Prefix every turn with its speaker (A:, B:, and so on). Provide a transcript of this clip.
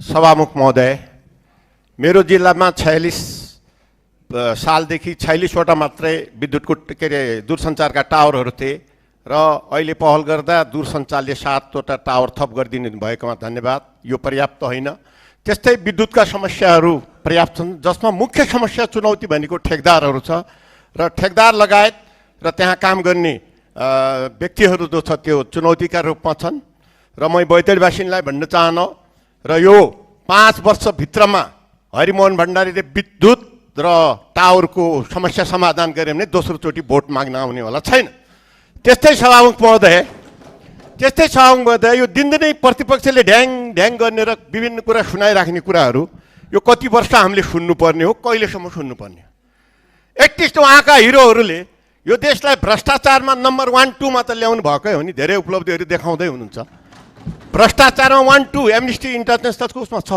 A: सभामुख महोदय, मेरो जिल्लामा 46 सालदेखि 46वटा मात्रै विद्युतको के अरे दूरसञ्चारका टावरहरू थिए र अहिले पहल गर्दा दूरसञ्चारले 7वटा टावर थप गरिदिनु भएकोमा धन्यवाद। यो पर्याप्त होइन। त्यस्तै विद्युतका समस्याहरू पर्याप्त छन्, जसमा मुख्य समस्या चुनौती भनेको ठेकदारहरू छ र ठेकदार लगायत र त्यहाँ काम गर्ने व्यक्तिहरू जो छ त्यो चुनौतीका रूपमा छन् र म बैतडीवासीलाई भन्न चाहन्न र यो 5 वर्षभित्रमा हरिमोहन भण्डारीले विद्युत र टावरको समस्या समाधान गरे भने दोस्रो चोटि भोट माग्न आउने होला छैन। त्यस्तै सभामुख महोदय, यो दिनदिनै प्रतिपक्षले ढ्याङ ढ्याङ गर्ने र विभिन्न कुरा सुनाइराख्ने कुराहरू यो कति वर्ष हामीले सुन्नुपर्ने हो, कहिलेसम्म सुन्नुपर्ने हो? एटलिस्ट उहाँका हिरोहरूले यो देशलाई भ्रष्टाचारमा नम्बर 1, 2 मा त ल्याउनु भएकै हो नि। धेरै उपलब्धिहरू देखाउँदै हुनुहुन्छ। भ्रष्टाचारमा 1, 2 एम्नेस्टी इन्टरनेसनलको उसमा छ।